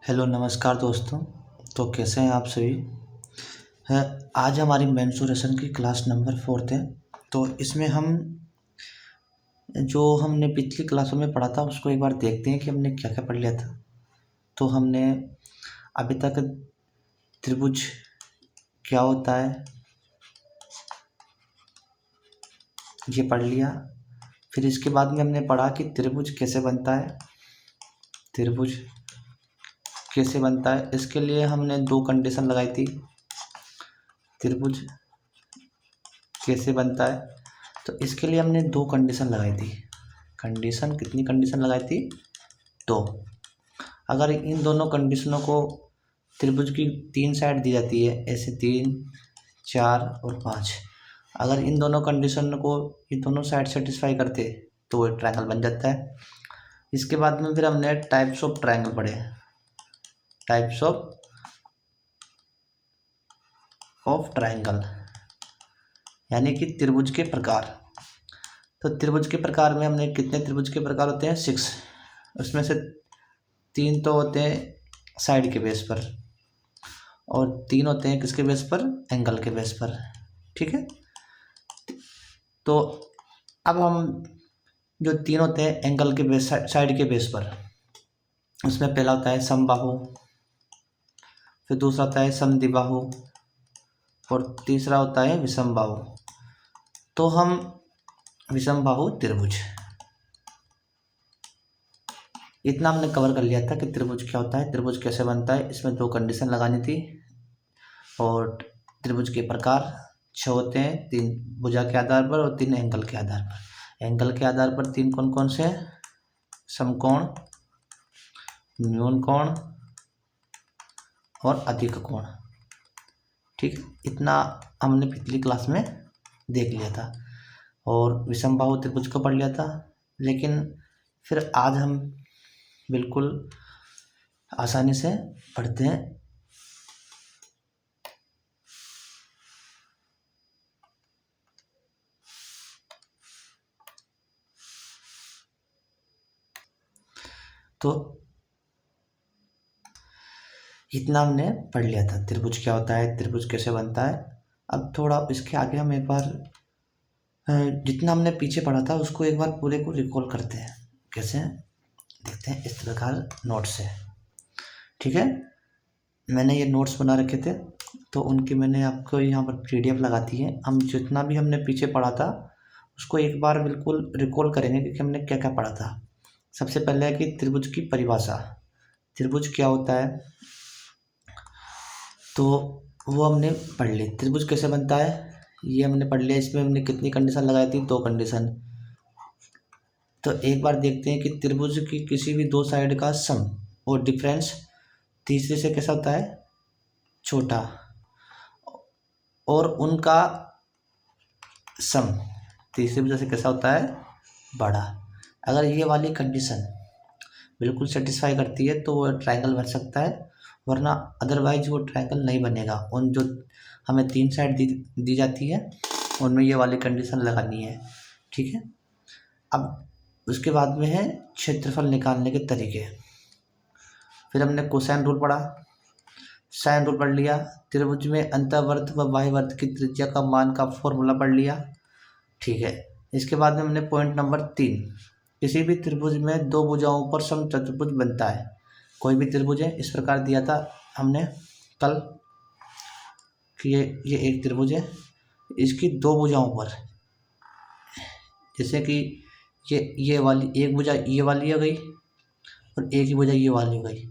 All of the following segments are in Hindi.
हेलो नमस्कार दोस्तों। तो कैसे हैं आप सभी। है आज हमारी मेंसुरेशन की क्लास नंबर 4 है। तो इसमें हम जो हमने पिछली क्लासों में पढ़ा था उसको एक बार देखते हैं कि हमने क्या क्या पढ़ लिया था। तो हमने अभी तक त्रिभुज क्या होता है ये पढ़ लिया। फिर इसके बाद में हमने पढ़ा कि त्रिभुज कैसे बनता है। त्रिभुज कैसे बनता है इसके लिए हमने दो कंडीशन लगाई थी। त्रिभुज कैसे बनता है तो इसके लिए हमने दो कंडीशन लगाई थी। कितनी कंडीशन लगाई थी? दो। अगर इन दोनों कंडीशनों को त्रिभुज की तीन साइड दी जाती है, ऐसे 3, 4 और 5। अगर इन दोनों कंडीशन को ये दोनों साइड सेटिस्फाई करते तो वो ट्रायंगल बन जाता है। इसके बाद में फिर हमने टाइप्स ऑफ ट्रायंगल पढ़े। टाइप्स ऑफ ट्रायंगल यानी कि त्रिभुज के प्रकार। तो त्रिभुज के प्रकार में हमने कितने त्रिभुज के प्रकार होते हैं? 6। उसमें से 3 तो होते हैं साइड के बेस पर और 3 होते हैं किसके बेस पर? एंगल के बेस पर। ठीक है। तो अब हम जो 3 होते हैं एंगल के बेस साइड के बेस पर, उसमें पहला होता है समबाहु, फिर दूसरा होता है समद्विबाहु और तीसरा होता है विषमबाहु। तो हम विषमबाहु त्रिभुज, इतना हमने कवर कर लिया था कि त्रिभुज क्या होता है, त्रिभुज कैसे बनता है। इसमें दो कंडीशन लगानी थी और त्रिभुज के प्रकार 6 होते हैं, 3 भुजा के आधार पर और 3 एंगल के आधार पर। एंगल के आधार पर 3 कौन कौन से हैं? समकोण, न्यून कोण और अधिक कोण। ठीक, इतना हमने पिछली क्लास में देख लिया था और विषमबाहु त्रिभुज को पढ़ लिया था। लेकिन फिर आज हम बिल्कुल आसानी से पढ़ते हैं। तो इतना हमने पढ़ लिया था, त्रिभुज क्या होता है, त्रिभुज कैसे बनता है। अब थोड़ा इसके आगे हम एक बार जितना हमने पीछे पढ़ा था उसको एक बार पूरे को रिकॉल करते हैं। कैसे देखते हैं, इस प्रकार नोट्स है। ठीक है, मैंने ये नोट्स बना रखे थे तो उनकी मैंने आपको यहाँ पर PDF लगा दी है। हम जितना भी हमने पीछे पढ़ा था उसको एक बार बिल्कुल रिकॉल करेंगे कि हमने क्या क्या पढ़ा था। सबसे पहले है कि त्रिभुज की परिभाषा, त्रिभुज क्या होता है तो वो हमने पढ़ ली। त्रिभुज कैसे बनता है ये हमने पढ़ लिया। इसमें हमने कितनी कंडीशन लगाई थी? 2 कंडीशन। तो एक बार देखते हैं कि त्रिभुज की किसी भी दो साइड का सम और डिफरेंस तीसरे से कैसा होता है? छोटा, और उनका सम तीसरी वजह से कैसा होता है? बड़ा। अगर ये वाली कंडीशन बिल्कुल सेटिस्फाई करती है तो वो ट्रायंगल बन सकता है, वरना अदरवाइज वो ट्रायंगल नहीं बनेगा। उन जो हमें 3 साइड दी जाती है उनमें ये वाली कंडीशन लगानी है। ठीक है। अब उसके बाद में है क्षेत्रफल निकालने के तरीके। फिर हमने कोसाइन रूल पढ़ा, साइन रूल पढ़ लिया, त्रिभुज में अंतःवर्त व बाह्यवर्त की त्रिज्या का मान का फॉर्मूला पढ़ लिया। ठीक है। इसके बाद में हमने पॉइंट नंबर 3, किसी भी त्रिभुज में दो भुजाओं पर समचतुर्भुज बनता है। कोई भी त्रिभुज है, इस प्रकार दिया था हमने कल कि ये एक त्रिभुज है, इसकी दो भुजाओं पर, जैसे कि ये वाली एक भुजा ये वाली हो गई और एक ही भुजा ये वाली हो गई।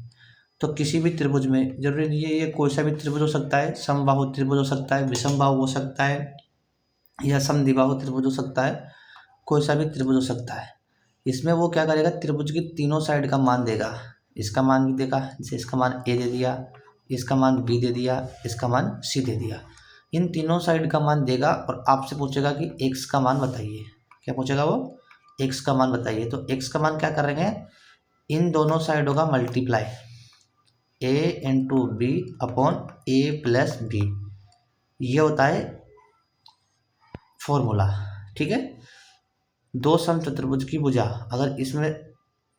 तो किसी भी त्रिभुज में, जरूरी नहीं है ये कोई सा भी त्रिभुज हो सकता है, समबाहु त्रिभुज हो सकता है, विषमबाहु हो सकता है या समद्विबाहु त्रिभुज हो सकता है, कोई सा भी त्रिभुज हो सकता है। इसमें वो क्या करेगा, त्रिभुज की तीनों साइड का मान देगा। इसका मान भी देगा, जैसे इसका मान A दे दिया, इसका मान B दे दिया, इसका मान C दे दिया। इन तीनों साइड का मान देगा और आपसे पूछेगा कि x का मान बताइए। क्या पूछेगा वो? x का मान बताइए। तो x का मान क्या करेंगे, इन दोनों साइडों का multiply A into B upon A plus B, ये होता है फॉर्मूला। ठीक है। दो समचतुर्भुज की भुजा, अगर इसमें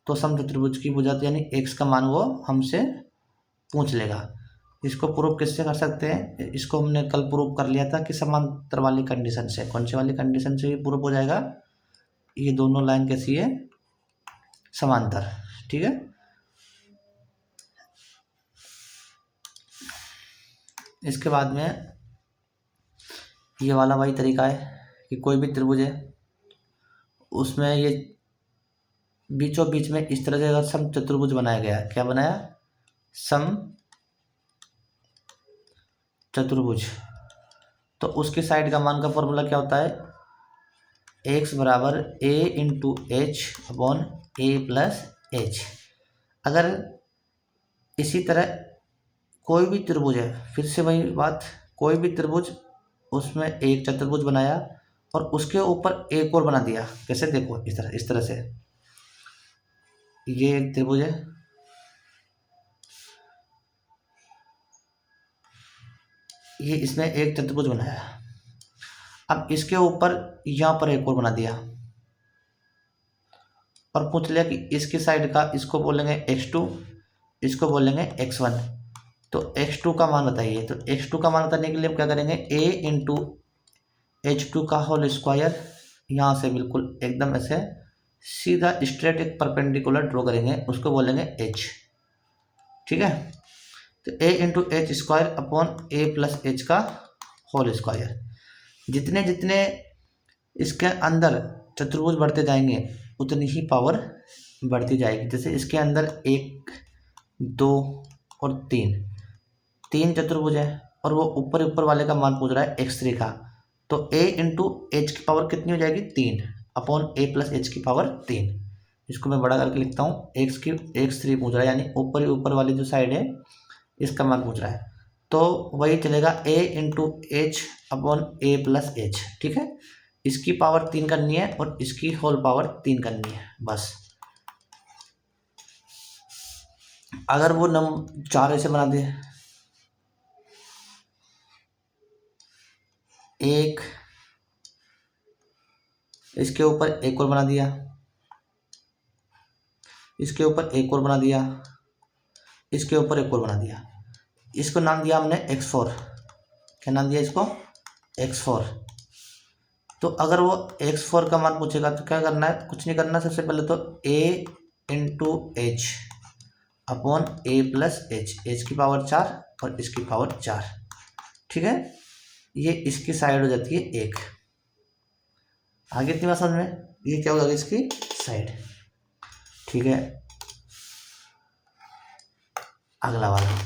दो समचतुर्भुज की भुजा तो यानी x का मान वो हमसे पूछ लेगा। इसको प्रूव किससे कर सकते हैं, इसको हमने कल प्रूव कर लिया था कि समांतर वाली कंडीशन से। कौन सी वाली कंडीशन से ये प्रूव हो जाएगा, ये दोनों लाइन कैसी है, समांतर। ठीक है, इसके बाद में ये वाला वही तरीका है कि कोई भी त्रिभुज है उसमें ये बीचों बीच में इस तरह से अगर सम चतुर्भुज बनाया गया है, क्या बनाया, सम चतुर्भुज, तो उसकी साइड का मान का फॉर्मूला क्या होता है, x बराबर a into H upon A plus H. अगर इसी तरह कोई भी त्रिभुज है, फिर से वही बात, कोई भी त्रिभुज उसमें एक चतुर्भुज बनाया और उसके ऊपर एक और बना दिया, कैसे, देखो इस तरह से, ये एक त्रिभुज है, ये इसने एक चतुर्भुज बनाया, अब इसके ऊपर यहाँ पर एक और बना दिया और पूछ लिया कि इसकी साइड का, इसको बोलेंगे x2, इसको बोलेंगे x1, तो x2 का मान बताइए। तो x2 का मान बताने के लिए हम क्या करेंगे, a इंटू h2 का होल स्क्वायर, यहाँ से बिल्कुल एकदम ऐसे सीधा स्ट्रेट एक परपेंडिकुलर ड्रॉ करेंगे, उसको बोलेंगे h। ठीक है, तो a into H square upon a plus H का होल स्क्वायर। जितने जितने इसके अंदर चतुर्भुज बढ़ते जाएंगे उतनी ही पावर बढ़ती जाएगी। जैसे इसके अंदर 1, 2 और 3 चतुर्भुज है और वो ऊपर ऊपर वाले का मान पूछ रहा है x3 का, तो a इंटू एच की पावर कितनी हो जाएगी, 3 अपॉन a प्लस एच की पावर 3। इसको मैं बड़ा करके लिखता हूँ, x3 पूछ रहा है, यानी ऊपर ऊपर वाली जो साइड है इसका मान पूछ रहा है, तो वही चलेगा a into H upon A plus H. ठीक है, इसकी पावर 3 करनी है और इसकी होल पावर 3 करनी है, बस। अगर वो 4 ऐसे बना दे, एक इसके ऊपर एक और बना दिया, इसके ऊपर एक और बना दिया, इसके ऊपर एक और बना दिया, इसको नाम दिया हमने x4। क्या नाम दिया इसको, x4। तो अगर वो x4 का मान पूछेगा तो क्या करना है, कुछ नहीं करना, सबसे पहले तो a into H upon A plus H, H की पावर 4 और इसकी पावर 4। ठीक है, ये इसकी साइड हो जाती है 1। आगे इतनी बात समझ में, ये क्या होगा इसकी साइड। ठीक है, अगला वाला,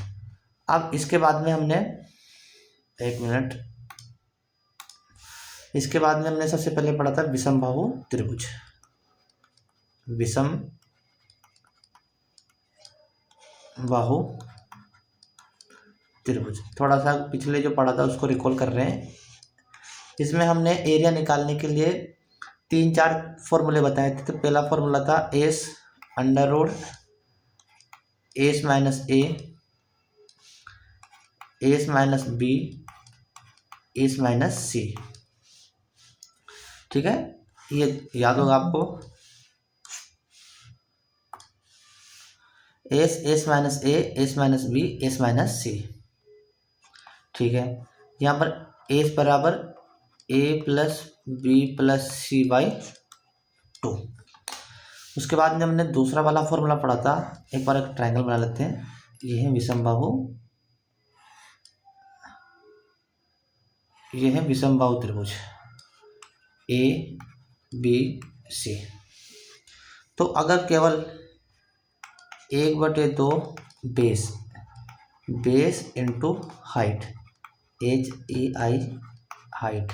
अब इसके बाद में हमने, एक मिनट, इसके बाद में हमने सबसे पहले पढ़ा था विषमबाहु त्रिभुज। विषम बाहु त्रिभुज, थोड़ा सा पिछले जो पढ़ा था उसको रिकॉल कर रहे हैं। इसमें हमने एरिया निकालने के लिए 3-4 फॉर्मूले बताए थे। तो पहला फॉर्मूला था S under root S minus A, S minus B, S minus C. ठीक है, ये याद होगा आपको, S minus A, S minus B, S minus C. ठीक है, यहाँ पर एस बराबर A plus B plus C by 2। उसके बाद में हमने दूसरा वाला फॉर्मूला पढ़ा था, एक बार एक ट्रायंगल बना लेते हैं। ये है विषमबाहु, ये है विषमबाहु त्रिभुज ए बी सी। तो अगर केवल 1/2 base, base into height, H A I height,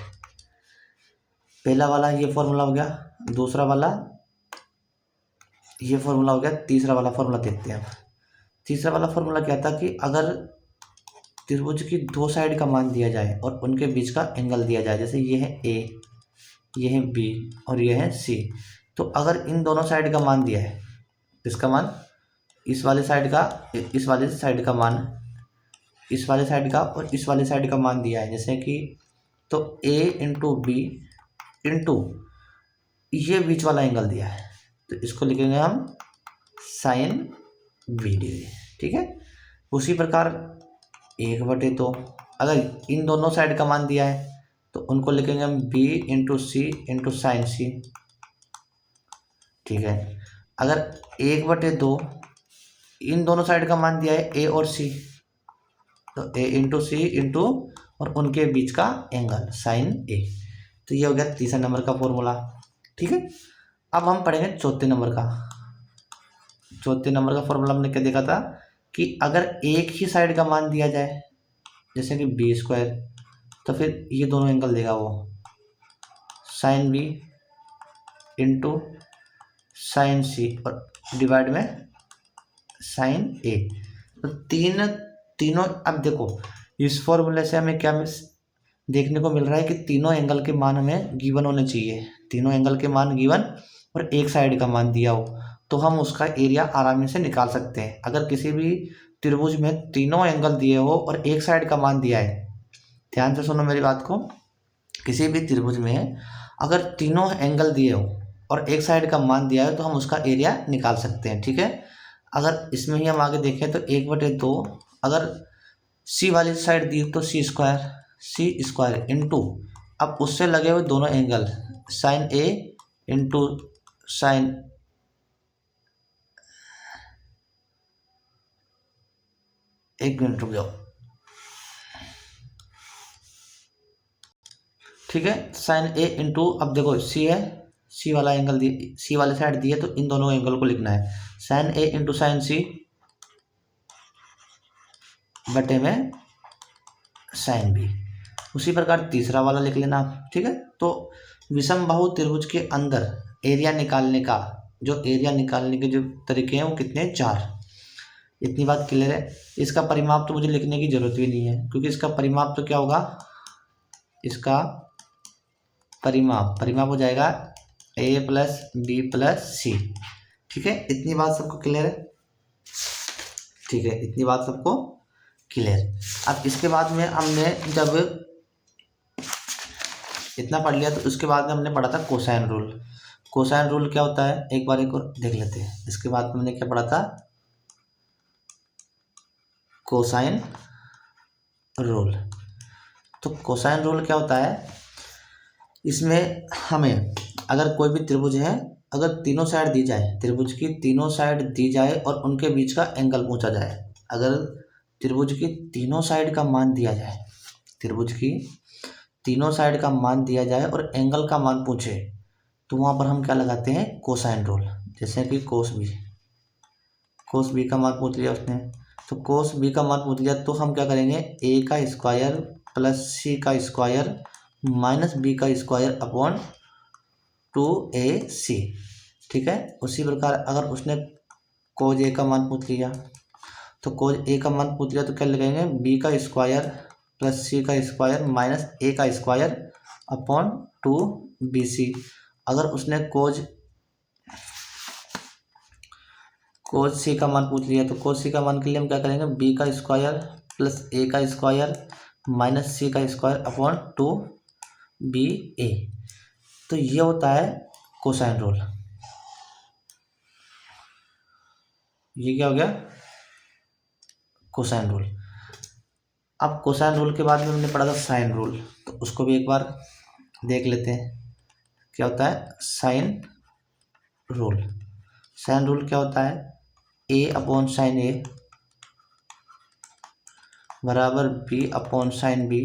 पहला वाला ये फॉर्मूला हो गया, दूसरा वाला ये फॉर्मूला हो गया, तीसरा वाला फॉर्मूला देखते हैं अब। तीसरा वाला फॉर्मूला क्या था कि अगर त्रिभुज की 2 साइड का मान दिया जाए और उनके बीच का एंगल दिया जाए, जैसे ये है ए, ये है बी और ये है सी, तो अगर इन दोनों साइड का मान दिया है, इसका मान, इस वाले साइड का, इस वाले साइड का मान, इस वाले साइड का और इस वाले साइड का मान दिया है, जैसे कि, तो ए इंटू बी इंटू ये बीच वाला एंगल दिया है, तो इसको लिखेंगे हम साइन बी डिग्री। ठीक है, उसी प्रकार 1/2, अगर इन दोनों साइड का मान दिया है तो उनको लिखेंगे हम b इंटू सी इंटू साइन सी। ठीक है, अगर 1/2 इन दोनों साइड का मान दिया है a और c, तो a इंटू सी इंटू और उनके बीच का एंगल साइन a। तो ये हो गया तीसरा नंबर का फॉर्मूला। ठीक है, अब हम पढ़ेंगे चौथे नंबर का। चौथे नंबर का फॉर्मूला हमने क्या देखा था कि अगर एक ही साइड का मान दिया जाए जैसे कि b², तो फिर ये दोनों एंगल देगा वो साइन b इंटू साइन सी और डिवाइड में साइन a। तो तीनों अब देखो इस फॉर्मूले से हमें क्या देखने को मिल रहा है कि तीनों एंगल के मान हमें गिवन होने चाहिए। तीनों एंगल के मान गिवन और एक साइड का मान दिया हो तो हम उसका एरिया आराम से निकाल सकते हैं। अगर किसी भी त्रिभुज में तीनों एंगल दिए हो और एक साइड का मान दिया है, ध्यान से सुनो मेरी बात को, किसी भी त्रिभुज में अगर तीनों एंगल दिए हो और एक साइड का मान दिया है तो हम उसका एरिया निकाल सकते हैं। ठीक है, अगर इसमें ही हम आगे देखें तो 1/2 अगर सी वाली साइड दी तो सी² इंटू अब उससे लगे हुए दोनों angle sine a into sine, एक मिनट रुक जाओ। ठीक है, साइन a इंटू अब देखो सी है, सी वाला एंगल दिए, सी वाली साइड दी है तो इन दोनों एंगल को लिखना है साइन a इंटू साइन सी बटे में साइन b। उसी प्रकार तीसरा वाला लिख लेना आप। ठीक है, तो विषम बाहु त्रिभुज के अंदर एरिया निकालने का जो तरीके हैं वो कितने हैं? 4। इतनी बात क्लियर है। इसका परिमाप तो मुझे लिखने की जरूरत भी नहीं है क्योंकि इसका परिमाप तो क्या होगा, इसका परिमाप हो जाएगा a प्लस बी प्लस सी। ठीक है, इतनी बात सबको क्लियर है? ठीक है, इतनी बात सबको क्लियर। अब इसके बाद में हमने जब इतना पढ़ लिया तो उसके बाद में हमने पढ़ा था कोसाइन रूल। कोसाइन रूल क्या होता है एक बार एक और देख लेते हैं। इसके बाद में हमने क्या पढ़ा था, कोसाइन रूल। तो कोसाइन रूल क्या होता है, इसमें हमें अगर कोई भी त्रिभुज है, अगर तीनों साइड दी जाए, त्रिभुज की तीनों साइड दी जाए और उनके बीच का एंगल पूछा जाए, अगर त्रिभुज की तीनों साइड का मान दिया जाए, त्रिभुज की तीनों साइड का मान दिया जाए और एंगल का मान पूछे तो वहाँ पर हम क्या लगाते हैं, कोसाइन रूल। जैसे कि कोस बी का मान पूछ लिया उसने, तो कोस बी का मान पूछ लिया तो हम क्या करेंगे, a का स्क्वायर प्लस c का स्क्वायर माइनस b का स्क्वायर अपॉन 2ac। ठीक है, उसी प्रकार अगर उसने कोज a का मान पूछ लिया तो कोज a का मान पूछ लिया तो क्या लगाएंगे, b का स्क्वायर प्लस c का स्क्वायर माइनस a का स्क्वायर अपॉन 2bc। अगर उसने कोज c का मान पूछ लिया तो कोज c का मान के लिए हम क्या करेंगे, b का स्क्वायर प्लस a का स्क्वायर माइनस c का स्क्वायर अपॉन 2ba। तो ये होता है कोसाइन रूल। ये क्या हो गया, कोसाइन रूल। अब कोसाइन रूल के बाद में हमने पढ़ा था साइन रूल, तो उसको भी एक बार देख लेते हैं। क्या होता है साइन रूल? साइन रूल क्या होता है, a अपॉन साइन a बराबर b अपॉन साइन b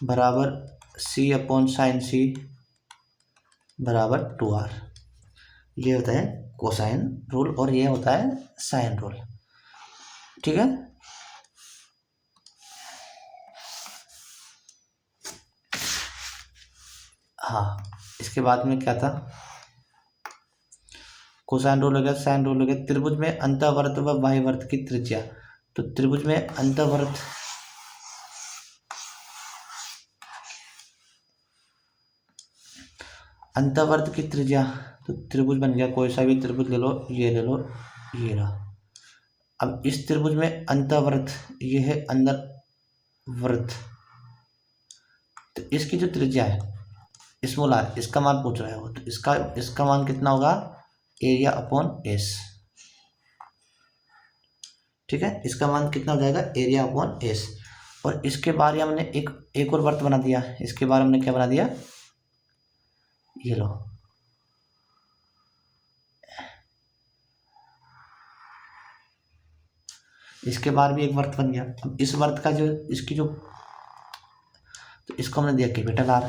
बराबर c अपॉन साइन c बराबर 2r। ये होता है कोसाइन रूल और ये होता है साइन रूल। ठीक है, हाँ, इसके बाद में क्या था, कोसाइन रूल हो गया, साइन रूल हो गया। त्रिभुज में अंतःवर्त व बाह्यवर्त की त्रिज्या, तो त्रिभुज में अंतःवर्त की त्रिज्या, तो त्रिभुज बन गया, कोई सा भी त्रिभुज ले लो, ये ले लो, ये रहा। अब इस त्रिभुज में अंतःवर्त, ये है अंदर वृत्त, तो इसकी जो त्रिज्या है स्मॉल r, इसका मान पूछ रहा है वो, तो इसका मान कितना होगा, एरिया अपॉन एस। ठीक है, इसका मान कितना हो जाएगा, एरिया अपॉन एस। और इसके बाद हमने एक और वर्त बना दिया। इसके बाद हमने क्या बना दिया, ये लो, इसके बाद भी एक वर्त बन गया। अब इस वर्त का जो इसकी जो, तो इसको हमने दिया कैपिटल आर,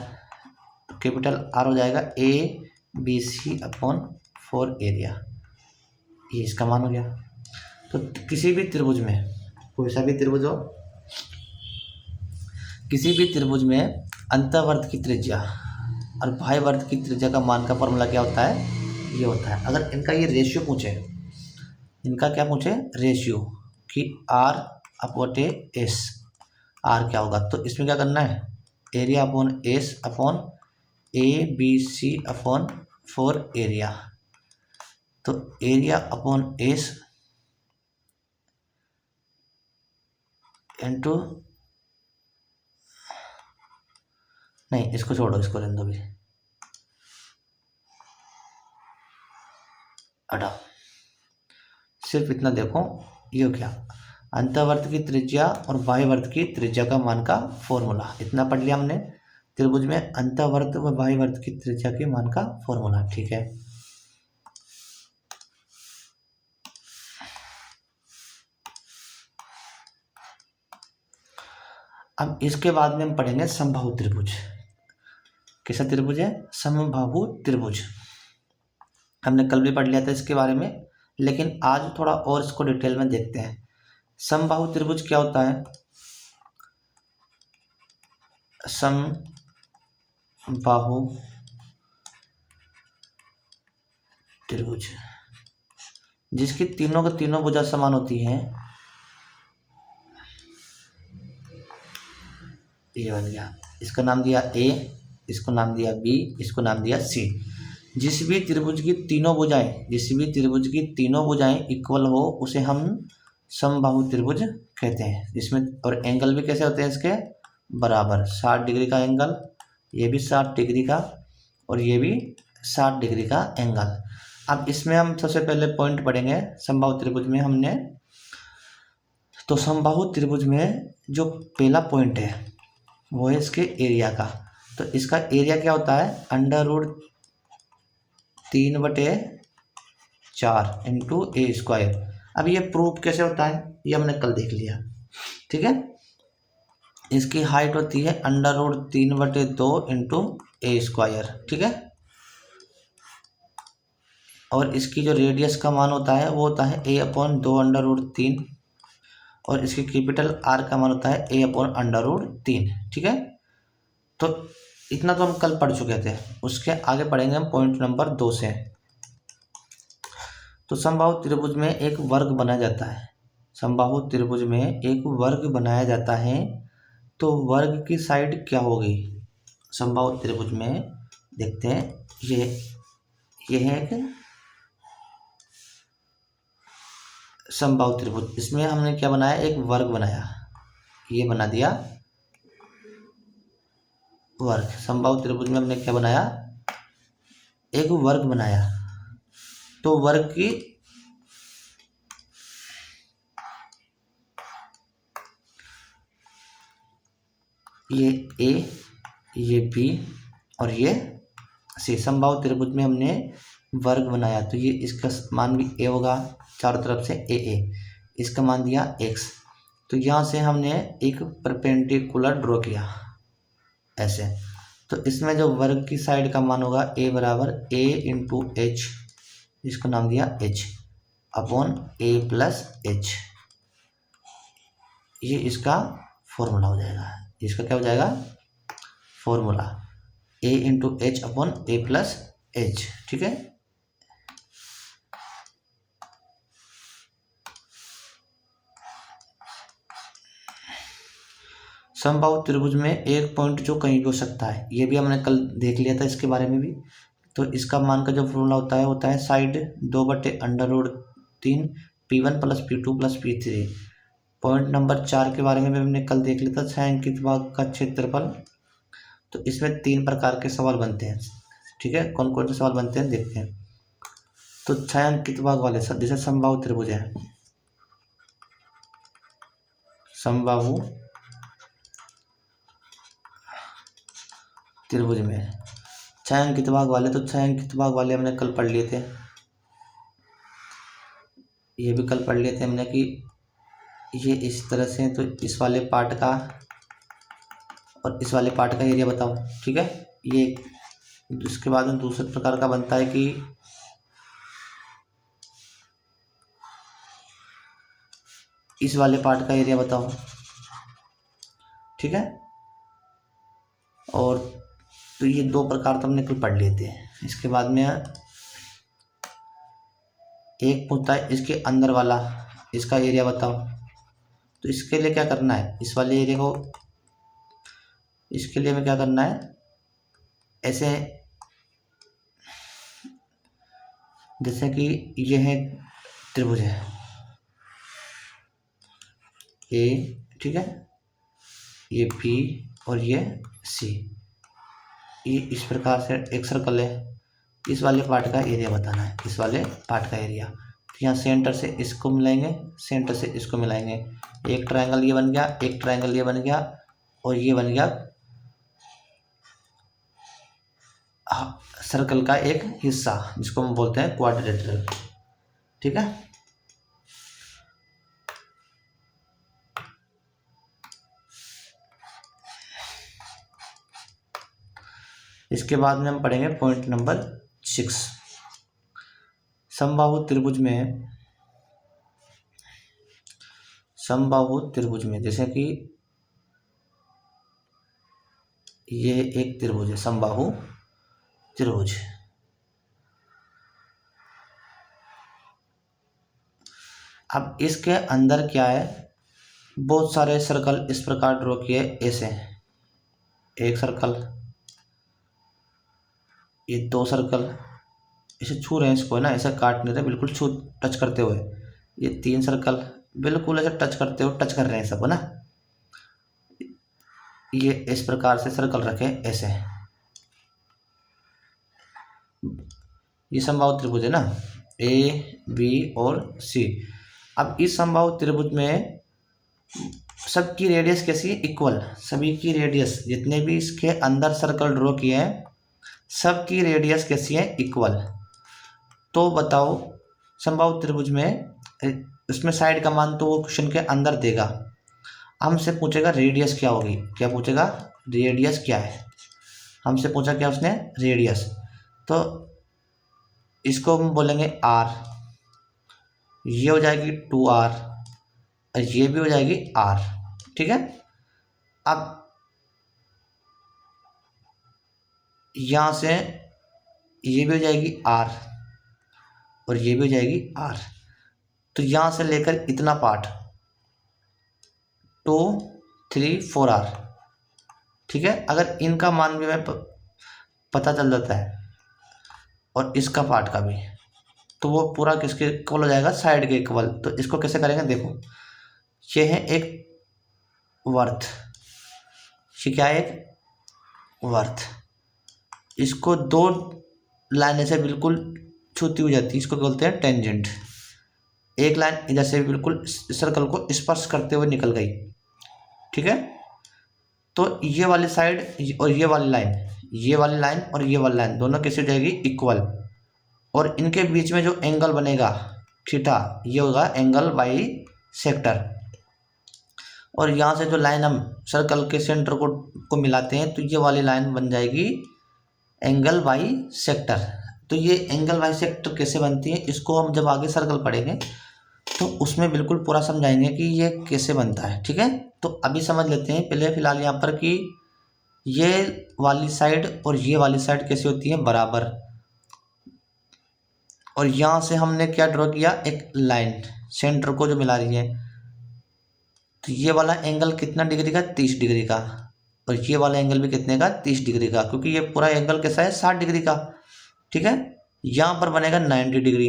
तो कैपिटल आर हो जाएगा A B C upon 4 area, ये इसका मान हो गया। तो किसी भी त्रिभुज में, कोई सा भी त्रिभुज हो, किसी भी त्रिभुज में अंतःवर्त की त्रिज्या और बाह्यवर्त की त्रिज्या का मान का फॉर्मूला क्या होता है, ये होता है। अगर इनका ये रेशियो पूछे, इनका क्या पूछे, रेशियो, कि आर अपॉन एस, आर क्या होगा, तो इसमें क्या करना है, area upon S upon A B C upon 4 area. तो एरिया अपॉन एस इंटू, नहीं इसको छोड़ो, इसको रहने दो भी, हटाओ, सिर्फ इतना देखो, ये क्या, अंतःवर्त की त्रिज्या और बाह्यवर्त की त्रिज्या का मान का फॉर्मूला, इतना पढ़ लिया हमने। त्रिभुज में अंतःवर्त व बाह्यवर्त की त्रिज्या के मान का फॉर्मूला, ठीक है। अब इसके बाद में हम पढ़ेंगे समबाहु त्रिभुज। कैसा त्रिभुज है, समबाहु त्रिभुज। हमने कल भी पढ़ लिया था इसके बारे में, लेकिन आज थोड़ा और इसको डिटेल में देखते हैं। समबाहु त्रिभुज क्या होता है, समबाहु त्रिभुज जिसकी तीनों की तीनों भुजा समान होती हैं, ये बन गया। इसका नाम दिया ए, इसको नाम दिया बी, इसको नाम दिया सी। जिस भी त्रिभुज की तीनों भुजाएं, जिस भी त्रिभुज की तीनों भुजाएं इक्वल हो, उसे हम समबाहु त्रिभुज कहते हैं। जिसमें और एंगल भी कैसे होते हैं इसके, बराबर 60 डिग्री का एंगल, ये भी 60 डिग्री का और ये भी 60 डिग्री का एंगल। अब इसमें हम सबसे पहले पॉइंट पढ़ेंगे समबाहु त्रिभुज में हमने। तो समबाहु त्रिभुज में जो पहला पॉइंट है वो है इसके एरिया का। तो इसका एरिया क्या होता है, √3/4 इंटू ए स्क्वायर। अब ये प्रूफ कैसे होता है, ये हमने कल देख लिया, ठीक है। इसकी हाइट होती है √3/2 इंटू ए स्क्वायर, ठीक है। और इसकी जो रेडियस का मान होता है वो होता है a अपॉन 2√3, और इसकी कैपिटल आर का मान होता है a अपॉन √3, ठीक है। तो इतना तो हम कल पढ़ चुके थे। उसके आगे पढ़ेंगे हम पॉइंट नंबर 2 से। तो समबाहु त्रिभुज में एक वर्ग बनाया जाता है, समबाहु त्रिभुज में एक वर्ग बनाया जाता है। तो वर्ग की साइड क्या होगी समबाहु त्रिभुज में, देखते हैं। ये है एक समबाहु त्रिभुज, इसमें हमने क्या बनाया, एक वर्ग बनाया, ये बना दिया वर्ग। समबाहु त्रिभुज में हमने क्या बनाया, एक वर्ग बनाया। तो वर्ग की ये ए, ये बी और ये सी, समबाहु त्रिभुज में हमने वर्ग बनाया। तो ये इसका मान भी ए होगा, चारों तरफ से ए, इसका मान दिया एक्स। तो यहाँ से हमने एक परपेंडिकुलर ड्रॉ किया ऐसे। तो इसमें जो वर्ग की साइड का मान होगा a बराबर a इंटू एच, इसको नाम दिया h upon a plus H, ये इसका फॉर्मूला हो जाएगा। इसका क्या हो जाएगा, formula a into H upon a plus H, ठीक है। समबाहु त्रिभुज में एक पॉइंट जो कहीं भी हो सकता है, ये भी हमने कल देख लिया था इसके बारे में भी। तो इसका मान का जो फॉर्मूला होता है side 2/√3 P1 plus P2 plus P3। Point number 4 के बारे में भी हमने कल देख लिया था, छायांकित भाग का क्षेत्रफल। तो इसमें 3 प्रकार के सवाल बनते हैं, ठीक है। कौन कौन से सवाल बनते हैं देखते हैं। तो छायांकित भाग वाले जैसे समबाहु त्रिभुज है, समबाहु त्रिभुज में 6 अंकित भाग वाले, तो 6 अंकित भाग वाले हमने कल पढ़ लिए थे, ये भी कल पढ़ लिए थे हमने कि ये इस तरह से, तो इस वाले पार्ट का और इस वाले पार्ट का एरिया बताओ। ठीक है, ये इसके बाद में दूसरे प्रकार का बनता है कि इस वाले पार्ट का एरिया बताओ। ठीक है, और तो ये 2 प्रकार तो हमने कल पढ़ लिए थे। इसके बाद में एक पूछता है इसके अंदर वाला, इसका एरिया बताओ। तो इसके लिए क्या करना है, इस वाले एरिया को, इसके लिए हमें क्या करना है, ऐसे जैसे कि ये है त्रिभुज है ए, ठीक है, ये बी और ये सी, ये इस प्रकार से एक सर्कल है। इस वाले पार्ट का एरिया बताना है, इस वाले पार्ट का एरिया। तो यहाँ सेंटर से इसको मिलाएंगे, सेंटर से इसको मिलाएंगे, एक ट्रायंगल ये बन गया, एक ट्रायंगल ये बन गया, और ये बन गया सर्कल का एक हिस्सा, जिसको हम बोलते हैं क्वाड्रिलेटरल। ठीक है, इसके बाद में हम पढ़ेंगे पॉइंट नंबर 6। समबाहु त्रिभुज में, समबाहु त्रिभुज में जैसे कि ये एक त्रिभुज है, समबाहु त्रिभुज। अब इसके अंदर क्या है, बहुत सारे सर्कल इस प्रकार ड्रॉ किए ऐसे, एक सर्कल, ये 2 सर्कल, इसे छू रहे हैं इसको, है ना, ऐसे काट नहीं रहे, बिल्कुल छू टच करते हुए। ये 3 सर्कल बिल्कुल ऐसे टच करते हुए, टच कर रहे हैं सब, है ना। ये इस प्रकार से सर्कल रखे ऐसे, ये समबाहु त्रिभुज है ना, ए बी और सी। अब इस समबाहु त्रिभुज में सबकी रेडियस कैसी है, इक्वल। सभी की रेडियस, जितने भी इसके अंदर सर्कल ड्रॉ किए हैं, सबकी रेडियस कैसी है, इक्वल। तो बताओ समबाहु त्रिभुज में, उसमें साइड का मान तो वो क्वेश्चन के अंदर देगा, हमसे पूछेगा रेडियस क्या होगी। क्या पूछेगा, रेडियस क्या है, हमसे पूछा क्या उसने, रेडियस। तो इसको हम बोलेंगे आर, ये हो जाएगी 2r, और ये भी हो जाएगी r। ठीक है, अब यहाँ से ये भी हो जाएगी r और ये भी हो जाएगी r। तो यहाँ से लेकर इतना पार्ट 2 3 4r। ठीक है, अगर इनका मान भी हमें पता चल जाता है और इसका पार्ट का भी, तो वो पूरा किसके इक्वल हो जाएगा, साइड के इक्वल। तो इसको कैसे करेंगे, देखो ये है एक वर्थ, ये क्या है, एक वर्थ। इसको 2 लाइन से बिल्कुल छूती हुई जाती है, इसको बोलते हैं टेंजेंट। एक लाइन इधर से बिल्कुल सर्कल को स्पर्श करते हुए निकल गई। ठीक है, तो ये वाली साइड और ये वाली लाइन, ये वाली लाइन और ये वाली लाइन दोनों कैसे हो जाएगी, इक्वल। और इनके बीच में जो एंगल बनेगा थीटा, ये होगा एंगल बाई सेक्टर। और यहाँ से जो लाइन हम सर्कल के सेंटर को मिलाते हैं, तो ये वाली लाइन बन जाएगी एंगल बाई सेक्टर। तो ये एंगल बाई सेक्टर कैसे बनती है, इसको हम जब आगे सर्कल पढ़ेंगे तो उसमें बिल्कुल पूरा समझाएंगे कि ये कैसे बनता है। ठीक है, तो अभी समझ लेते हैं पहले फिलहाल यहाँ पर कि ये वाली साइड और ये वाली साइड कैसी होती है, बराबर। और यहाँ से हमने क्या ड्रॉ किया, एक लाइन सेंटर को जो मिला रही है। तो ये वाला एंगल कितना डिग्री का, 30 डिग्री का, और ये वाला एंगल भी कितने का, 30 डिग्री का, क्योंकि ये पूरा एंगल कैसा है, 60 डिग्री का। ठीक है, यहाँ पर बनेगा 90 डिग्री।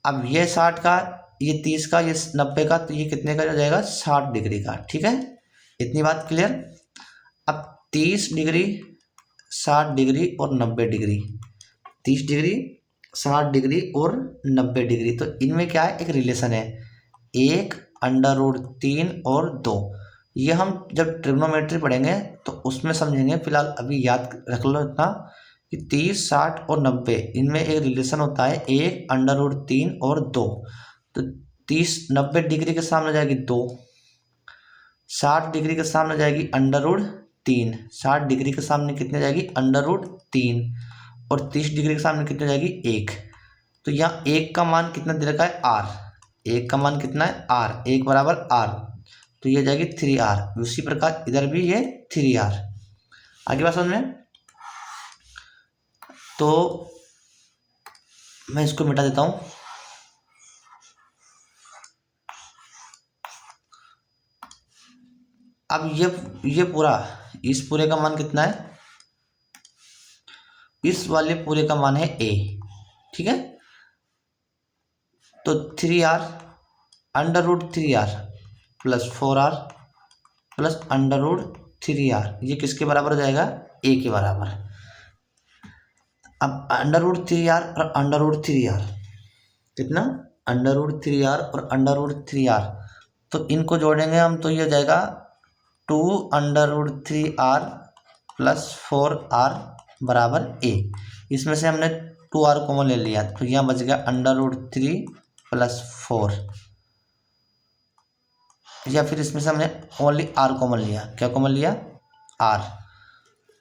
अब ये 60 का, ये 30 का, ये 90 का, तो ये कितने का हो जाएगा, 60 डिग्री का। ठीक है, इतनी बात क्लियर। अब 30 डिग्री, 60 डिग्री और 90 डिग्री, 30 डिग्री, 60 डिग्री और 90 डिग्री, तो इनमें क्या है, एक रिलेशन है। 1 अंडर रूट 3 और 2। ये हम जब ट्रिग्नोमेट्री पढ़ेंगे तो उसमें समझेंगे। फिलहाल अभी याद रख लो इतना कि 30, 60 और 90 इनमें एक रिलेशन होता है 1 अंडर रूट 3 और 2। तो 30 90 डिग्री के सामने जाएगी 2, 60 डिग्री के सामने जाएगी अंडर रूट 3, 60 डिग्री के सामने कितने जाएगी अंडर रूट 3, और 30 डिग्री के सामने कितने जाएगी 1। तो यहाँ 1 का मान कितना दे रखा है r, 1 का मान कितना है r, 1 बराबर r, तो ये जाएगी 3r। उसी प्रकार इधर भी ये 3r। आगे बात समझ में। तो मैं इसको मिटा देता हूँ। अब ये पूरा, इस पूरे का मान कितना है, इस वाले पूरे का मान है a, ठीक है। तो 3r under root 3r plus 4r plus under root 3r, ये किसके बराबर हो जाएगा, a के बराबर। अब अंडर रूट 3r और अंडर रूट 3r कितना, अंडर रूट 3r और अंडर रूट 3r, तो इनको जोड़ेंगे हम तो ये हो जाएगा 2 under root 3r plus 4r बराबर a। इसमें से हमने 2r कॉमन ले लिया तो यहाँ बच गया अंडर रूट 3 प्लस 4, या फिर इसमें से हमने ओनली r कॉमन लिया। क्या कॉमन लिया, r।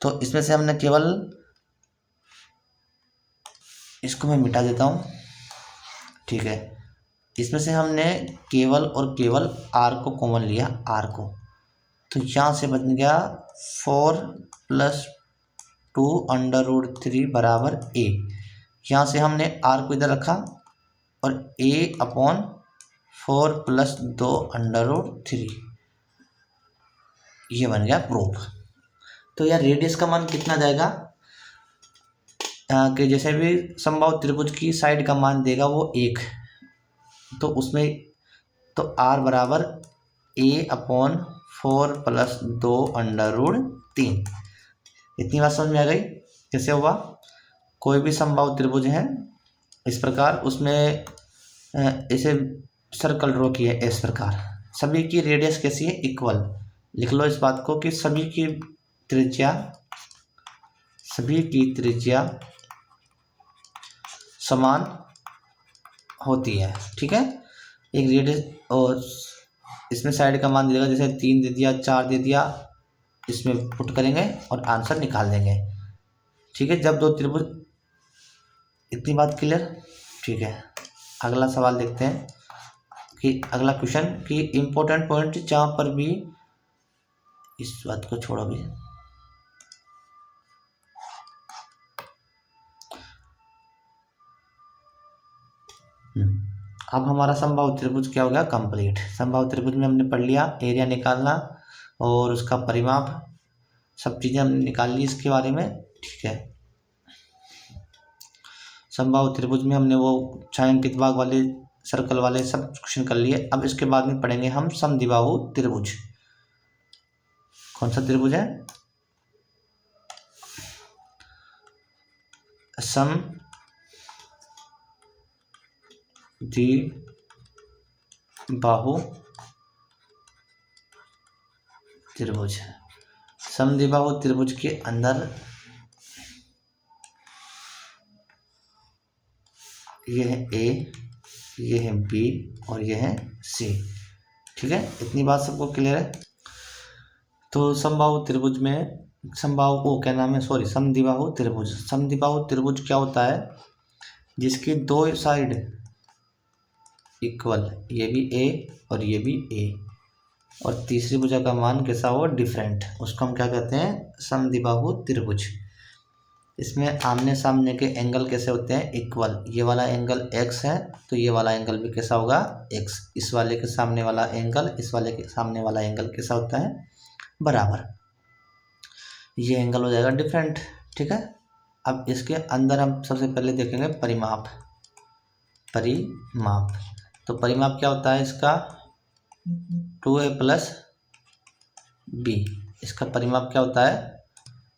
तो इसमें से हमने केवल, इसको मैं मिटा देता हूँ, ठीक है। इसमें से हमने केवल और केवल r को कॉमन लिया, r को, तो यहाँ से बच गया 4 प्लस 2 अंडर रूट 3 बराबर a। यहाँ से हमने r को इधर रखा और a upon 4 plus 2 under root 3, ये बन गया प्रूफ। तो यार रेडियस का मान कितना जाएगा, कि जैसे भी समबाहु त्रिभुज की साइड का मान देगा वो 1, तो उसमें तो r बराबर a upon 4 plus 2 under root 3। इतनी बात समझ में आ गई कैसे हुआ। कोई भी समबाहु त्रिभुज है इस प्रकार, उसमें इसे सर्कल ड्रॉ किया है इस प्रकार, सभी की रेडियस कैसी है, इक्वल। लिख लो इस बात को कि सभी की त्रिज्या समान होती है, ठीक है। एक रेडियस और इसमें साइड का मान देगा, जैसे 3 दे दिया, 4 दे दिया, इसमें पुट करेंगे और आंसर निकाल देंगे, ठीक है। जब दो त्रिभुज, इतनी बात क्लियर, ठीक है। अगला सवाल देखते हैं कि अगला क्वेश्चन कि इम्पोर्टेंट पॉइंट जहाँ पर भी, इस बात को छोड़ो भी, अब हमारा समबाहु त्रिभुज क्या हो गया, कंप्लीट। समबाहु त्रिभुज में हमने पढ़ लिया एरिया निकालना और उसका परिमाप, सब चीज़ें हमने निकाल ली इसके बारे में, ठीक है। समबाहु त्रिभुज में हमने वो छायांकित भाग वाले, सर्कल वाले सब क्वेश्चन कर लिए। अब इसके बाद में पढ़ेंगे हम समद्विबाहु त्रिभुज। कौन सा त्रिभुज है, समद्विबाहु त्रिभुज। समद्विबाहु त्रिभुज के अंदर ये है A, ये है B और ये है C, ठीक है। इतनी बात सबको क्लियर है। तो समबाहु त्रिभुज में, समबाहु को क्या नाम है, सॉरी, समद्विबाहु त्रिभुज। समद्विबाहु त्रिभुज क्या होता है, जिसकी दो साइड इक्वल, ये भी A और ये भी A, और तीसरी भुजा का मान कैसा हो, डिफरेंट, उसको हम क्या कहते हैं, समद्विबाहु त्रिभुज। इसमें आमने सामने के एंगल कैसे होते हैं, इक्वल। ये वाला एंगल x है तो ये वाला एंगल भी कैसा होगा, x। इस वाले के सामने वाला एंगल इस वाले के सामने वाला एंगल कैसा होता है, बराबर। ये एंगल हो जाएगा डिफरेंट, ठीक है। अब इसके अंदर हम सबसे पहले देखेंगे परिमाप। तो परिमाप क्या होता है इसका, 2a प्लस b। इसका परिमाप क्या होता है,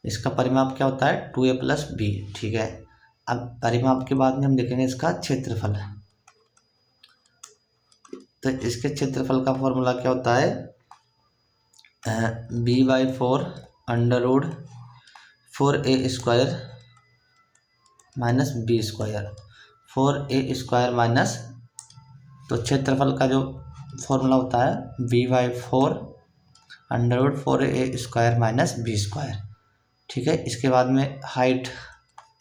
इसका परिमाप क्या होता है, 2a प्लस b, ठीक है। अब परिमाप के बाद में हम देखेंगे इसका क्षेत्रफल। तो इसके क्षेत्रफल का फॉर्मूला क्या होता है, b/4 under root 4a² minus b², 4a² minus, तो क्षेत्रफल का जो फॉर्मूला होता है b/4 under root 4a² minus b²। ठीक है, इसके बाद में हाइट,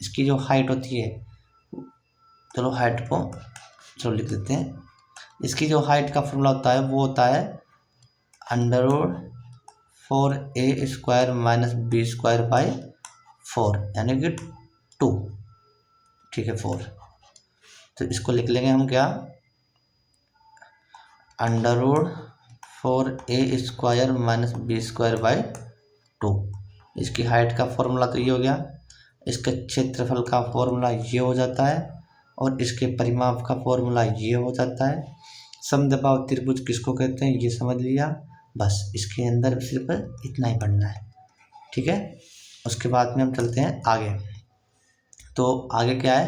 इसकी जो हाइट होती है, चलो हाइट को चलो लिख देते हैं। इसकी जो हाइट का फॉर्मूला होता है वो होता है under root 4a² minus b²/4 यानी कि 2। ठीक है, 4। तो इसको लिख लेंगे हम क्या, under root 4a² minus b²/2। इसकी हाइट का फॉर्मूला तो ये हो गया, इसके क्षेत्रफल का फॉर्मूला ये हो जाता है, और इसके परिमाप का फॉर्मूला ये हो जाता है। समद्विबाहु त्रिभुज किसको कहते हैं ये समझ लिया, बस इसके अंदर सिर्फ इतना ही पढ़ना है। ठीक है, उसके बाद में हम चलते हैं आगे। तो आगे क्या है,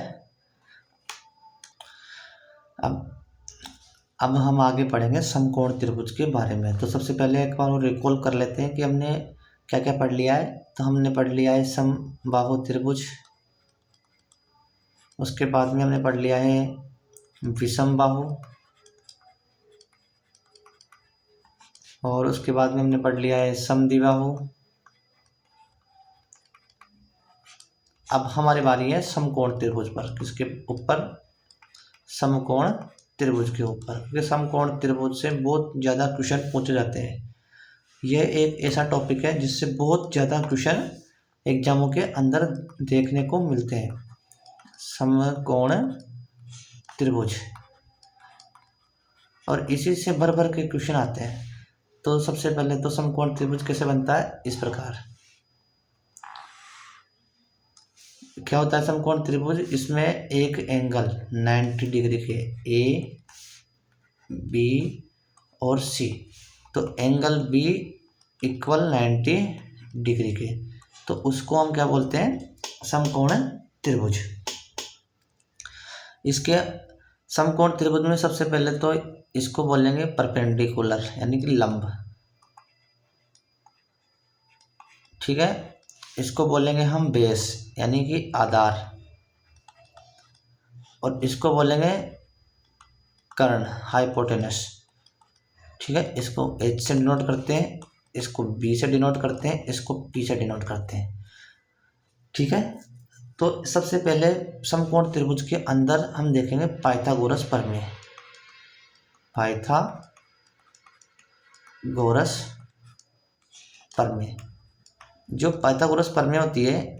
अब हम आगे पढ़ेंगे समकोण त्रिभुज के बारे में। तो सबसे पहले एक बार रिकॉल कर लेते हैं कि हमने क्या क्या पढ़ लिया है। तो हमने पढ़ लिया है समबाहु त्रिभुज, उसके बाद में हमने पढ़ लिया है विषमबाहु, और उसके बाद में हमने पढ़ लिया है समद्विबाहु। अब हमारी बारी है समकोण त्रिभुज पर। किसके ऊपर, समकोण त्रिभुज के ऊपर, क्योंकि समकोण त्रिभुज से बहुत ज़्यादा क्वेश्चन पूछे जाते हैं। यह एक ऐसा टॉपिक है जिससे बहुत ज़्यादा क्वेश्चन एग्जामों के अंदर देखने को मिलते हैं। समकोण त्रिभुज, और इसी से भर भर के क्वेश्चन आते हैं। तो सबसे पहले तो समकोण त्रिभुज कैसे बनता है, इस प्रकार क्या होता है समकोण त्रिभुज, इसमें एक एंगल 90 डिग्री के ए, बी और सी, तो एंगल बी इक्वल 90 डिग्री के, तो उसको हम क्या बोलते हैं, समकोण त्रिभुज। इसके समकोण त्रिभुज में सबसे पहले तो इसको बोलेंगे परपेंडिकुलर यानी कि लंब। ठीक है, इसको बोलेंगे हम बेस यानी कि आधार, और इसको बोलेंगे कर्ण हाइपोटेनस। ठीक है, इसको H से डिनोट करते हैं, इसको B से डिनोट करते हैं, इसको P से डिनोट करते हैं। ठीक है, तो सबसे पहले समकोण त्रिभुज के अंदर हम देखेंगे पाइथागोरस प्रमेय। पाइथागोरस प्रमेय, जो पाइथागोरस प्रमेय होती है,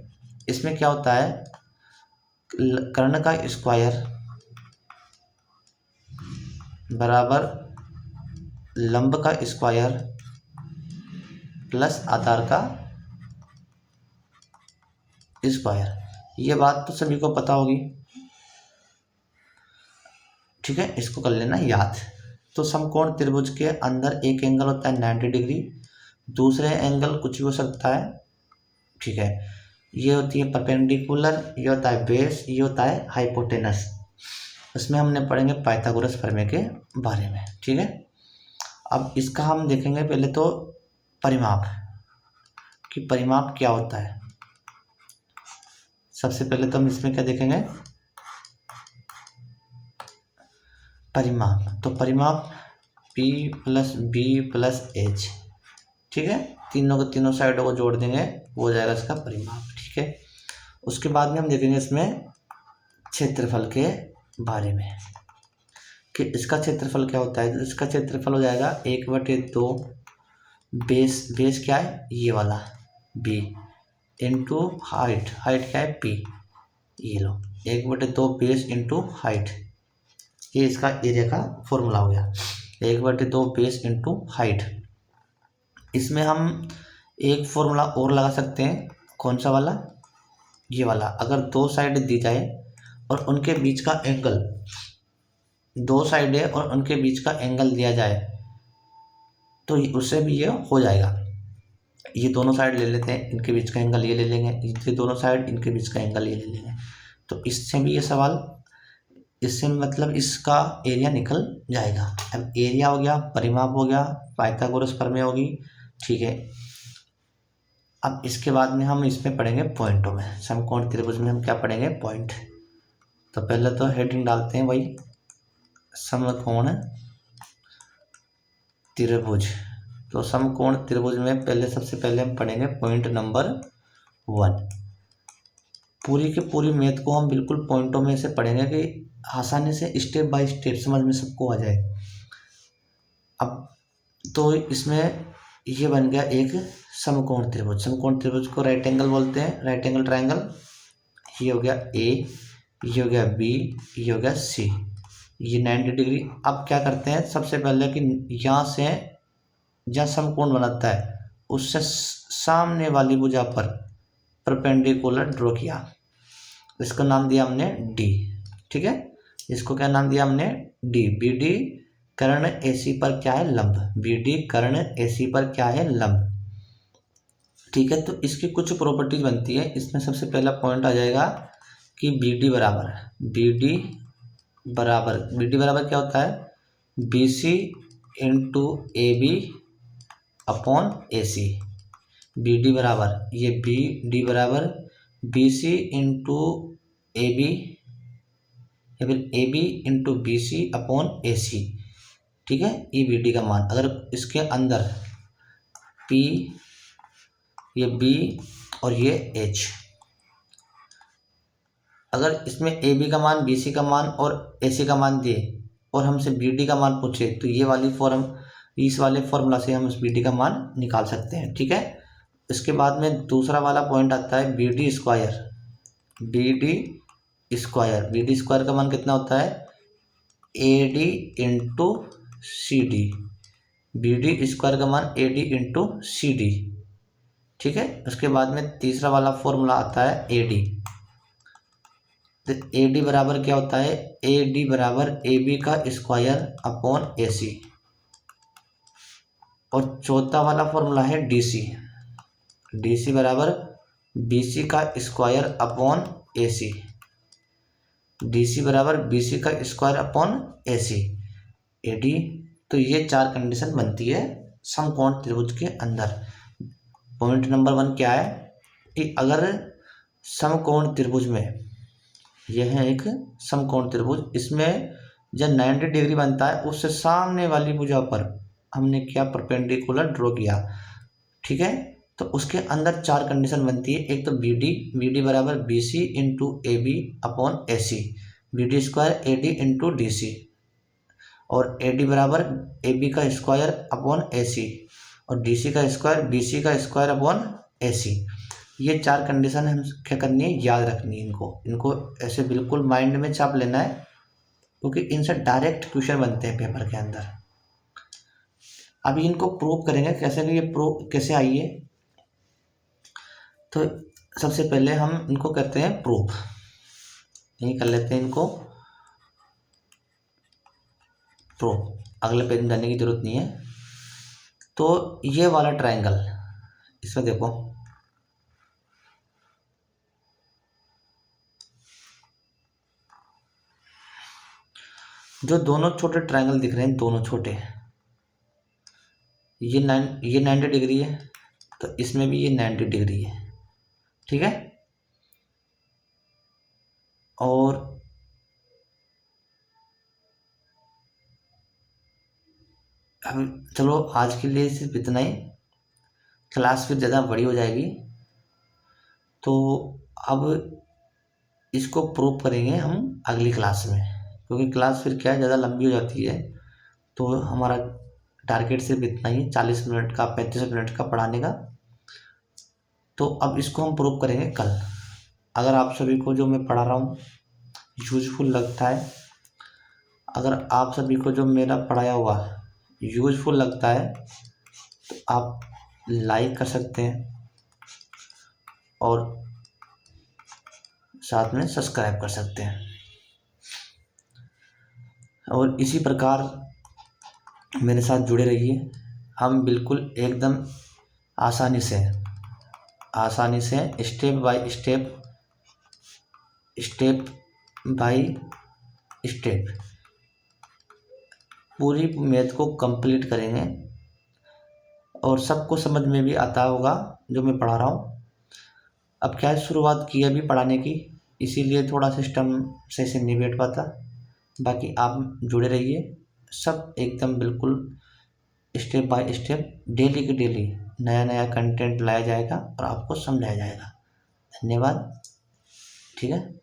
इसमें क्या होता है, कर्ण का स्क्वायर बराबर लंब का स्क्वायर प्लस आधार का स्क्वायर। ये बात तो सभी को पता होगी। ठीक है, इसको कर लेना याद। तो समकोण त्रिभुज के अंदर एक एंगल होता है 90 डिग्री, दूसरे एंगल कुछ भी हो सकता है। ठीक है, ये होती है परपेंडिकुलर, ये होता है बेस, ये होता है हाइपोटेनस। इसमें हमने पढ़ेंगे पाइथागोरस प्रमेय के बारे में। ठीक है, अब इसका हम देखेंगे पहले तो परिमाप, कि परिमाप क्या होता है। सबसे पहले तो हम इसमें क्या देखेंगे, परिमाप। तो परिमाप P + B + H। ठीक है, तीनों साइडों को जोड़ देंगे, वो हो जाएगा इसका परिमाप। ठीक है, उसके बाद में हम देखेंगे इसमें क्षेत्रफल के बारे में, कि इसका क्षेत्रफल क्या होता है। तो इसका क्षेत्रफल हो जाएगा 1/2 बेस क्या है, ये वाला B इंटू हाइट क्या है P, ये लो 1/2 बेस इंटू हाइट, ये इसका एरिया का फॉर्मूला हो गया, 1/2 बेस इंटू हाइट। इसमें हम एक फॉर्मूला और लगा सकते हैं, कौन सा वाला, ये वाला। अगर दो साइड दी जाए और उनके बीच का एंगल, दो साइडें और उनके बीच का एंगल दिया जाए, तो उससे भी ये हो जाएगा। ये दोनों साइड ले लेते हैं, इनके बीच का एंगल ये ले लेंगे, ये दोनों साइड इनके बीच का एंगल ये ले लेंगे, तो इससे भी ये सवाल इससे मतलब इसका एरिया निकल जाएगा। अब एरिया हो गया, परिमाप हो गया, पाइथागोरस प्रमेय होगी, ठीक है। अब इसके बाद में हम इसमें पढ़ेंगे पॉइंटों में, समकोण त्रिभुज में हम क्या पढ़ेंगे, पॉइंट। तो पहले तो हेडिंग डालते हैं भाई, समकोण त्रिभुज। तो समकोण त्रिभुज में पहले सबसे पहले हम पढ़ेंगे पॉइंट नंबर 1। पूरी की पूरी मैथ को हम बिल्कुल पॉइंटों में से पढ़ेंगे कि आसानी से स्टेप बाय स्टेप समझ में सबको आ जाए। अब तो इसमें ये बन गया एक समकोण त्रिभुज। समकोण त्रिभुज को राइट एंगल बोलते हैं, राइट एंगल ट्रायंगल। ये हो गया ए, ये हो गया बी, ये हो गया सी, ये 90 डिग्री। अब क्या करते हैं सबसे पहले कि यहाँ से जहाँ समकोण बनाता है उससे सामने वाली भुजा पर परपेंडिकुलर ड्रॉ किया, इसका नाम दिया हमने डी, ठीक है। इसको क्या नाम दिया हमने, डी। बी डी कर्ण एसी पर क्या है, लंब। बी डी कर्ण एसी पर क्या है, लंब, ठीक है। तो इसकी कुछ प्रॉपर्टीज बनती है। इसमें सबसे पहला पॉइंट आ जाएगा कि बी डी बराबर, बी डी बराबर क्या होता है, B C into A B upon A C. B D बराबर, ये बी डी बराबर B C into A B या फिर A B into B C upon A C, ठीक है। ये बी डी का मान, अगर इसके अंदर पी, ये बी और ये एच, अगर इसमें ए बी का मान, बी सी का मान और ए सी का मान दे और हमसे बी डी का मान पूछे तो ये वाली इस वाले फॉर्मूला से हम इस बी डी का मान निकाल सकते हैं, ठीक है। इसके बाद में दूसरा वाला पॉइंट आता है B D square. B D square का मान कितना होता है, A D into C D. B D square का मान A D into C D, ठीक है। उसके बाद में तीसरा वाला फॉर्मूला आता है ए डी। तो ए डी बराबर क्या होता है, ए डी बराबर ए बी का स्क्वायर अपॉन ए सी। और चौथा वाला फॉर्मूला है डी सी। डी सी बराबर बी सी का square upon A C. D C बराबर बी सी का square upon A C, A D. तो ये 4 कंडीशन बनती है समकोण त्रिभुज के अंदर। पॉइंट नंबर 1 क्या है कि अगर समकोण त्रिभुज में, यह है एक समकोण त्रिभुज, इसमें जब 90 डिग्री बनता है उससे सामने वाली भुजा पर हमने क्या परपेंडिकुलर ड्रॉ किया, ठीक है। तो उसके अंदर 4 कंडीशन बनती है। एक तो बी डी बराबर B C into A B upon A C, B D square A D into D C, और ए डी बराबर ए बी का स्क्वायर अपॉन ए सी, और डी सी का स्क्वायर बी सी का स्क्वायर अपॉन ए सी। ये 4 कंडीशन हम क्या करनी है, याद रखनी है। इनको ऐसे बिल्कुल माइंड में छाप लेना है, क्योंकि इनसे डायरेक्ट क्वेश्चन बनते हैं पेपर के अंदर। अभी इनको प्रूव करेंगे कैसे, कि ये प्रूव कैसे आई है। तो सबसे पहले हम इनको करते हैं प्रूफ, यही कर लेते हैं इनको प्रूफ, अगले पेज में जाने की जरूरत नहीं है। तो ये वाला ट्रायंगल, इसमें देखो जो दोनों छोटे ट्रायंगल दिख रहे हैं, दोनों छोटे, ये 90 डिग्री है, तो इसमें भी ये 90 डिग्री है, ठीक है। और अब चलो आज के लिए सिर्फ इतना ही, क्लास फिर ज़्यादा बड़ी हो जाएगी। तो अब इसको प्रूव करेंगे हम अगली क्लास में, क्योंकि क्लास फिर क्या है ज़्यादा लंबी हो जाती है। तो हमारा टारगेट सिर्फ इतना ही, 40 मिनट का 35 मिनट का पढ़ाने का। तो अब इसको हम प्रूव करेंगे कल। अगर आप सभी को जो मैं पढ़ा रहा हूँ यूजफुल लगता है, अगर आप सभी को जो मेरा पढ़ाया हुआ यूजफुल लगता है, तो आप लाइक कर सकते हैं और साथ में सब्सक्राइब कर सकते हैं। और इसी प्रकार मेरे साथ जुड़े रहिए। हम बिल्कुल एकदम आसानी से स्टेप बाय स्टेप पूरी मैथ को कंप्लीट करेंगे और सबको समझ में भी आता होगा जो मैं पढ़ा रहा हूँ। अब क्या है, शुरुआत की अभी पढ़ाने की, इसीलिए थोड़ा सिस्टम सही से नहीं बैठ पाता। बाकी आप जुड़े रहिए, सब एकदम बिल्कुल स्टेप बाय स्टेप डेली की डेली नया नया कंटेंट लाया जाएगा और आपको समझाया जाएगा। धन्यवाद। ठीक है।